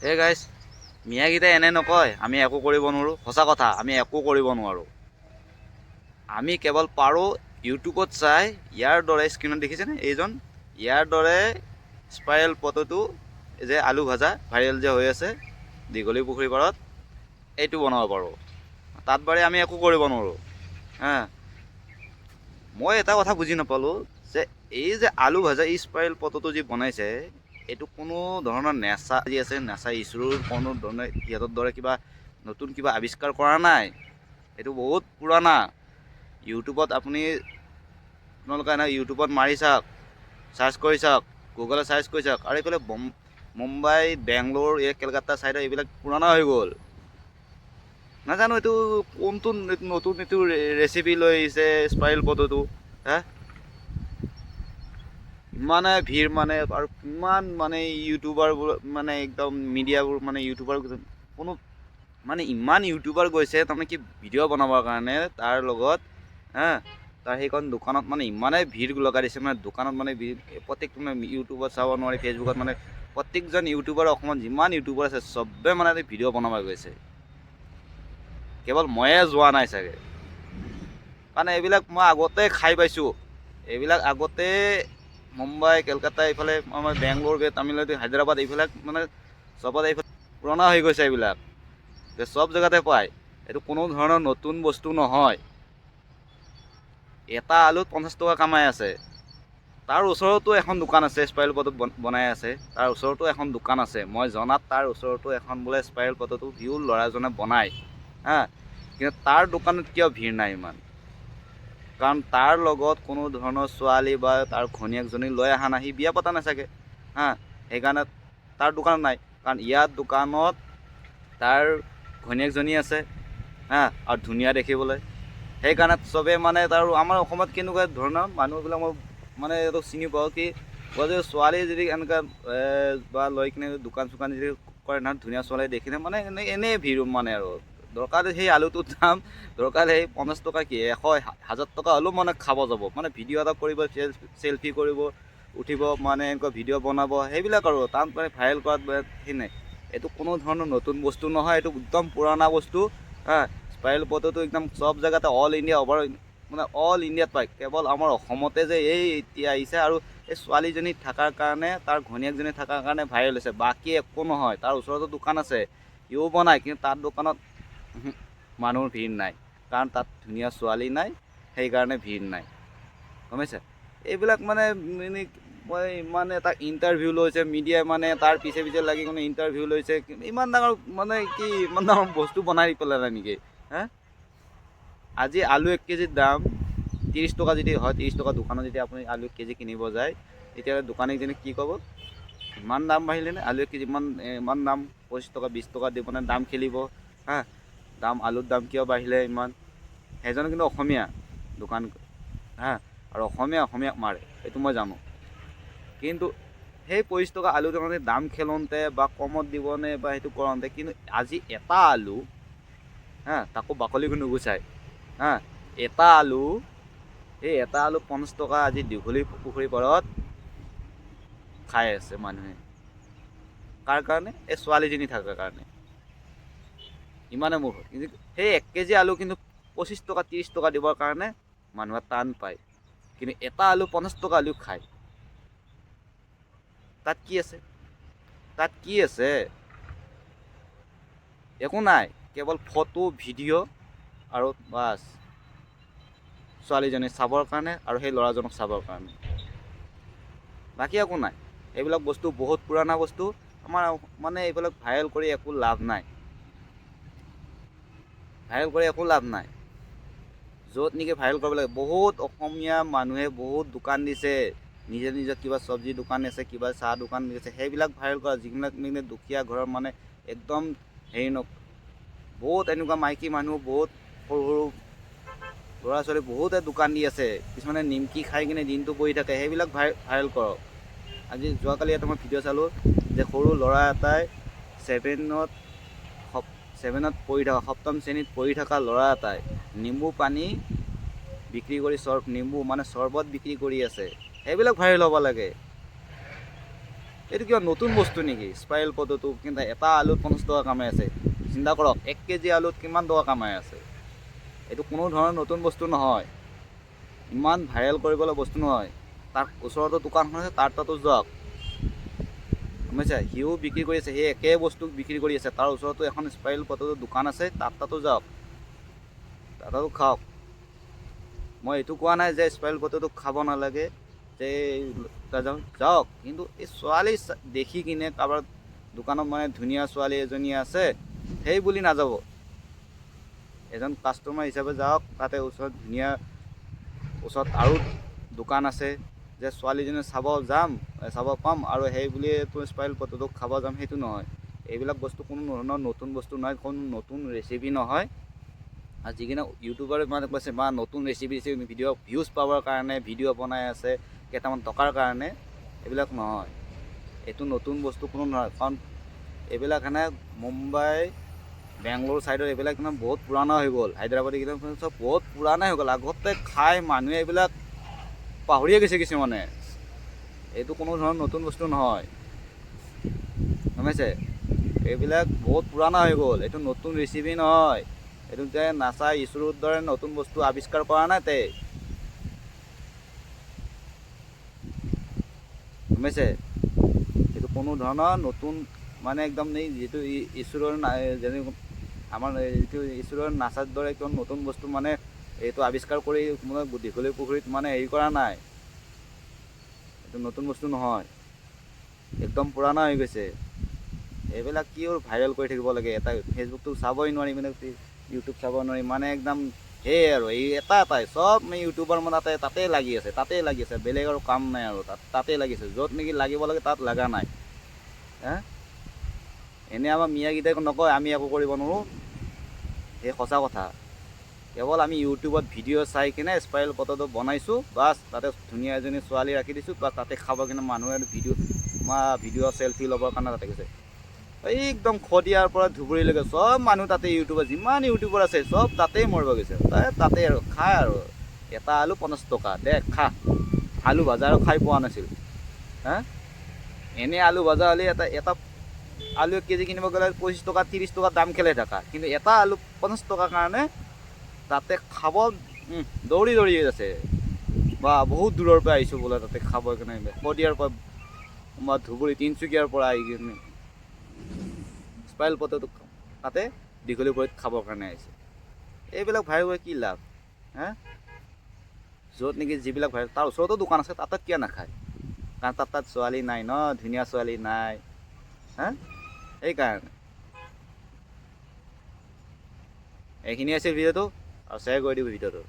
এই গাইজ মিয়াকেইটাই এনে নকয় আমি একো কৰিব নোৱাৰোঁ। সঁচা কথা, আমি একো কৰিব নোৱাৰোঁ। আমি কেৱল পাৰোঁ ইউটিউবত চাই ইয়াৰ দৰে স্ক্ৰীণত দেখিছেনে এইজন ইয়াৰ দৰে স্পাইৰেল পটেটো যে আলু ভাজা ভাইৰেল যে হৈ আছে দীঘলী পুখুৰী পাৰত, এইটো বনাব পাৰোঁ। তাত বাৰে আমি একো কৰিব নোৱাৰোঁ। হা, মই এটা কথা বুজি নাপালোঁ যে এই যে আলু ভাজা স্পাইৰেল পটেটো যি বনাইছে, এইটো কোনো ধৰণৰ নেচা যি আছে নেচা ইছ্যুৰ কোনো ধৰণে সিহঁতৰ দৰে কিবা নতুন কিবা আৱিষ্কাৰ কৰা নাই। এইটো বহুত পুৰণা। ইউটিউবত আপোনালোকে ইউটিউবত মাৰি চাওক, চাৰ্চ কৰি চাওক, গুগলত চাৰ্চ কৰি চাওক। আৰু এইফালে মুম্বাই, বেংগলোৰ, এই কেলকাতা ছাইডৰ এইবিলাক পুৰণা হৈ গ'ল। নাজানো এইটো কোনটো নতুন এইটো ৰেচিপি লৈ আহিছে স্পাইৰেল পটেটো। হা, ইমানে ভিৰ মানে, আৰু কিমান মানে ইউটিউবাৰবোৰ মানে একদম মিডিয়াবোৰ মানে ইউটিউবাৰ কোনো মানে ইমান ইউটিউবাৰ গৈছে তাৰমানে কি ভিডিঅ' বনাবৰ কাৰণে তাৰ লগত। হা, তাৰ সেইখন দোকানত মানে ইমানেই ভিৰ লগাই দিছে, মানে দোকানত মানে প্ৰত্যেক ইউটিউবত চাব নোৱাৰি, ফেচবুকত মানে প্ৰত্যেকজন ইউটিউবাৰ অসমত যিমান ইউটিউবাৰ আছে চবে মানে ভিডিঅ' বনাব গৈছে। কেৱল ময়ে যোৱা নাই চাগে, কাৰণ এইবিলাক মই আগতে খাই পাইছোঁ। এইবিলাক আগতে মুম্বাই, কেলকাতা, এইফালে আমাৰ বেংগলোৰ, তামিলনাডু, হায়দৰাবাদ এইবিলাক মানে চবতে এইফালে পুৰণা হৈ গৈছে। এইবিলাক চব জেগাতে পায়। এইটো কোনো ধৰণৰ নতুন বস্তু নহয়। এটা আলুত 50 টকা কামাই আছে। তাৰ ওচৰতো এখন দোকান আছে স্পাইৰেল পটেটো বনাই আছে। তাৰ ওচৰতো এখন দোকান আছে, মই জনাত তাৰ ওচৰতো এখন বোলে স্পাইৰেল পটেটো ভিউ ল'ৰাজনে বনায়। হা, কিন্তু তাৰ দোকানত কিয় ভিৰ নাই ইমান? কাৰণ তাৰ লগত কোনো ধৰণৰ ছোৱালী বা তাৰ ঘৈণীয়েকজনী লৈ অহা নাই, সি বিয়া পতা নাথাকে। হা, সেইকাৰণে তাৰ দোকানত নাই। কাৰণ ইয়াৰ দোকানত তাৰ ঘৈণীয়েকজনী আছে। হা, আৰু ধুনীয়া দেখিবলৈ। সেইকাৰণে চবেই মানে তাৰ আমাৰ অসমত কেনেকুৱা ধৰণৰ মানুহবিলাক মই মানে এইটো চিনি পাওঁ কি যদি ছোৱালী যদি এনেকুৱা বা লৈ কিনে দোকান চোকান যদি কৰে নহয়, ধুনীয়া ছোৱালী দেখিলে মানে এনেই ভিৰ মানে। আৰু দৰকাৰ সেই আলুটোৰ দাম দৰকাৰ সেই 50 টকা কি 100,000 টকা হ'লেও মানে খাব যাব, মানে ভিডিঅ' এটা কৰিব, চেল্ফি কৰিব, উঠিব, মানে এনেকুৱা ভিডিঅ' বনাব, সেইবিলাক আৰু তাত মানে ভাইৰেল কৰাত সেই নাই। এইটো কোনো ধৰণৰ নতুন বস্তু নহয়, এইটো একদম পুৰণা বস্তু। হা, স্পাইৰেল পটেটো একদম চব জেগাতে অল ইণ্ডিয়া মানে অল ইণ্ডিয়াত পায়। কেৱল আমাৰ অসমতে যে এই এতিয়া আহিছে, আৰু এই ছোৱালীজনী থকাৰ কাৰণে, তাৰ ঘৈণীয়েকজনী থকাৰ কাৰণে ভাইৰেল হৈছে, বাকী একো নহয়। তাৰ ওচৰতো দোকান আছে, ইও বনায়, কিন্তু তাৰ দোকানত মানুহৰ ভিৰ নাই। কাৰণ তাত ধুনীয়া ছোৱালী নাই, সেইকাৰণে ভিৰ নাই। গম পাইছে? এইবিলাক মানে মই ইমান এটা ইণ্টাৰভিউ লৈছে মিডিয়াই, মানে তাৰ পিছে পিছে লাগি কিনে ইণ্টাৰভিউ লৈছে। ইমান ডাঙৰ মানে কি ইমান ডাঙৰ বস্তু বনাই পেলালে নেকি? হা, আজি আলু 1 কেজিৰ দাম 30 টকা যদি হয়, 30 টকা দোকানত যদি আপুনি আলু 1 কেজি কিনিব যায়, তেতিয়াহ'লে দোকানীজনে কি ক'ব? ইমান দাম বাঢ়িলেনে আলু 1 কেজি? ইমান দাম 25 টকা 20 টকা দি মানে দাম খেলিব। হা, আলুৰ দাম কিয় বাঢ়িলে ইমান? সেইজন কিন্তু অসমীয়া দোকান। হা, আৰু অসমীয়াক মাৰে, এইটো মই জানো। কিন্তু সেই 25 টকা আলু তাৰমানে দাম খেলোঁতে বা কমত দিবনে বা সেইটো কৰোঁতে, কিন্তু আজি এটা আলু, হা, তাকো বাকলিটো নুগুচায়, হা, এটা আলু, এই এটা আলু 50 টকা আজি দীঘলী পুখুৰী পাৰত খাই আছে মানুহে। কাৰ কাৰণে? এই ছোৱালীজনী থকাৰ কাৰণে। ইমানে মোৰ কিন্তু সেই 1 কেজি আলু কিন্তু 25 টকা 30 টকা দিবৰ কাৰণে মানুহে টান পায়। কিন্তু এটা আলু 50 টকা আলু খায়। তাত কি আছে? তাত কি আছে? একো নাই, কেৱল ফটো, ভিডিঅ' আৰু বাছ ছোৱালীজনী চাবৰ কাৰণে আৰু সেই ল'ৰাজনক চাবৰ কাৰণে, বাকী একো নাই। এইবিলাক বস্তু বহুত পুৰণা বস্তু। আমাৰ মানে এইবিলাক ভাইৰেল কৰি একো লাভ নাই। ভাইৰেল কৰি একো লাভ নাই। য'ত নেকি ভাইৰেল কৰিব লাগে, বহুত অসমীয়া মানুহে বহুত দোকান দিছে, নিজে নিজৰ কিবা চব্জি দোকান আছে, কিবা চাহ দোকান দিছে, সেইবিলাক ভাইৰেল কৰা। যিবিলাক মানে দুখীয়া ঘৰৰ মানে একদম হেৰি বহুত এনেকুৱা মাইকী মানুহ, বহুত সৰু সৰু ল'ৰা ছোৱালী বহুতে দোকান দি আছে। কিছুমানে নিমকি খাই কিনে দিনটো বহি থাকে, সেইবিলাক ভাইৰেল কৰক। আজি যোৱাকালি এটা মই ভিডিঅ' চালোঁ যে সৰু ল'ৰা এটাই ছেভেনত পঢ়ি থকা, 7ম শ্ৰেণীত পঢ়ি থকা ল'ৰা এটাই নেমু পানী বিক্ৰী কৰি নেমু মানে চৰ্বত বিক্ৰী কৰি আছে। সেইবিলাক ভাইৰেল হ'ব লাগে। এইটো কিবা নতুন বস্তু নেকি স্পাইৰেল পটেটো? কিন্তু এটা আলুত 50 টকা কামাই আছে। চিন্তা কৰক 1 কেজি আলুত কিমান টকা কামাই আছে। এইটো কোনো ধৰণৰ নতুন বস্তু নহয়, ইমান ভাইৰেল কৰিবলৈ বস্তু নহয়। তাৰ ওচৰতো দোকানখন আছে, তাৰ তাতো যাওক, বুজিছে? সিও বিক্ৰী কৰি আছে, সেই একে বস্তু বিক্ৰী কৰি আছে। তাৰ ওচৰতো এখন স্পাইৰেল পটেটো দোকান আছে, তাতো যাওক, তাতো খাওক। মই এইটো কোৱা নাই যে স্পাইৰেল পটেটো খাব নালাগে, যে যাওক, কিন্তু এই ছোৱালী দেখি কিনে কাৰোবাৰ দোকানত মানে ধুনীয়া ছোৱালী এজনী আছে সেই বুলি নাযাব। এজন কাষ্টমাৰ হিচাপে যাওক, তাতে ওচৰত ধুনীয়া, ওচৰত আৰু দোকান আছে, যে ছোৱালীজনী চাব পাম আৰু সেই বুলিয়ে তো স্পাইৰেল পটেটো খাব যাম, সেইটো নহয়। এইবিলাক বস্তু কোনো ধৰণৰ নতুন বস্তু নহয়, কোনো নতুন ৰেচিপি নহয়। আৰু যিকিনে ইউটিউবাৰে মানে কৈছে বা নতুন ৰেচিপি ভিডিঅ' ভিউজ পাবৰ কাৰণে ভিডিঅ' বনাই আছে কেইটামান টকাৰ কাৰণে, এইবিলাক নহয়। এইটো নতুন বস্তু কোনো নহয়, কাৰণ এইবিলাক এনে মুম্বাই বেংগলোৰ ছাইডৰ এইবিলাক মানে বহুত পুৰণা হৈ গ'ল। হায়দৰাবাদী এইবিলাক চব বহুত পুৰণাই হৈ গ'ল। আগতে খাই মানুহে এইবিলাক পাহৰিয়ে গৈছে কিছুমানে। এইটো কোনো ধৰণৰ নতুন বস্তু নহয়, গমাইছে? এইবিলাক বহুত পুৰণা হৈ গ'ল, এইটো নতুন ৰেচিপি নহয়। এইটো যে নাছা ইছৰোৰ দৰে নতুন বস্তু আৱিষ্কাৰ কৰা নাই তে, গমাইছে? এইটো কোনো ধৰণৰ নতুন মানে একদম যিটো ইছৰোৰ যেনে আমাৰ এইটো ইছৰোৰ নাছাৰ দৰে একদম নতুন বস্তু মানে এইটো আৱিষ্কাৰ কৰি মানে দীঘলী পুখুৰীত মানে হেৰি কৰা নাই। এইটো নতুন বস্তু নহয়, একদম পুৰণা হৈ গৈছে। এইবিলাক কি ভাইৰেল কৰি থাকিব লাগে? এটা ফেচবুকটো চাবই নোৱাৰি, মানে ইউটিউব চাব নোৱাৰি, মানে একদম সেয়ে আৰু এই এটাই চব মানে ইউটিউবাৰ মানে তাতেই লাগি আছে, বেলেগ আৰু কাম নাই আৰু তাতেই লাগিছে। য'ত নেকি লাগিব লাগে তাত লগা নাই। এনে আমাৰ মিয়াকেইটাই নকয় আমি একো কৰিব নোৱাৰোঁ, সেই সঁচা কথা। কেৱল আমি ইউটিউবত ভিডিঅ' চাই কিনে স্পাইৰেল পটেটো বনাইছোঁ, বাছ তাতে ধুনীয়া এজনী ছোৱালী ৰাখি দিছোঁ, বাছ তাতে খাব কিনে মানুহে ভিডিঅ' চেল্ফি ল'বৰ কাৰণে তাতে গৈছে। একদম শদিয়াৰ পৰা ধুবুৰীলৈকে চব মানুহ তাতে, ইউটিউবাৰ যিমান ইউটিউবাৰ আছে চব তাতেই মৰিব গৈছে। তাতে আৰু খায় আৰু এটা আলু 50 টকা, দে খা। আলু ভাজা আৰু খাই পোৱা নাছিল। এনেই আলু ভাজা হ'লে এটা আলু 1 কেজি কিনিব গ'লে 25 টকা 30 টকা দাম খেলাই থাকা, কিন্তু এটা আলু 50 টকাৰ কাৰণে তাতে খাব দৌৰি আছে। বা বহুত দূৰৰ পৰা আহিছোঁ বোলে তাতে খাব কাৰণে, শদিয়াৰ পৰা বা ধুবুৰী তিনিচুকীয়াৰ পৰা আহি কিনে স্পাইৰেল পটেটো তাতে দীঘলী পুখুৰীত খাবৰ কাৰণে আহিছে। এইবিলাক ভাইৰেল কৰি কি লাভ? য'ত নেকি যিবিলাক ভাইৰেল তাৰ ওচৰতো দোকান আছে, তাত কিয় নাখায়? কাৰণ তাত ছোৱালী নাই ন, ধুনীয়া ছোৱালী নাই। সেইকাৰণে। এইখিনি আছিল ভিডিঅ'টো, আৰু শ্বেয়াৰ কৰি দিব ভিডিঅ'টো।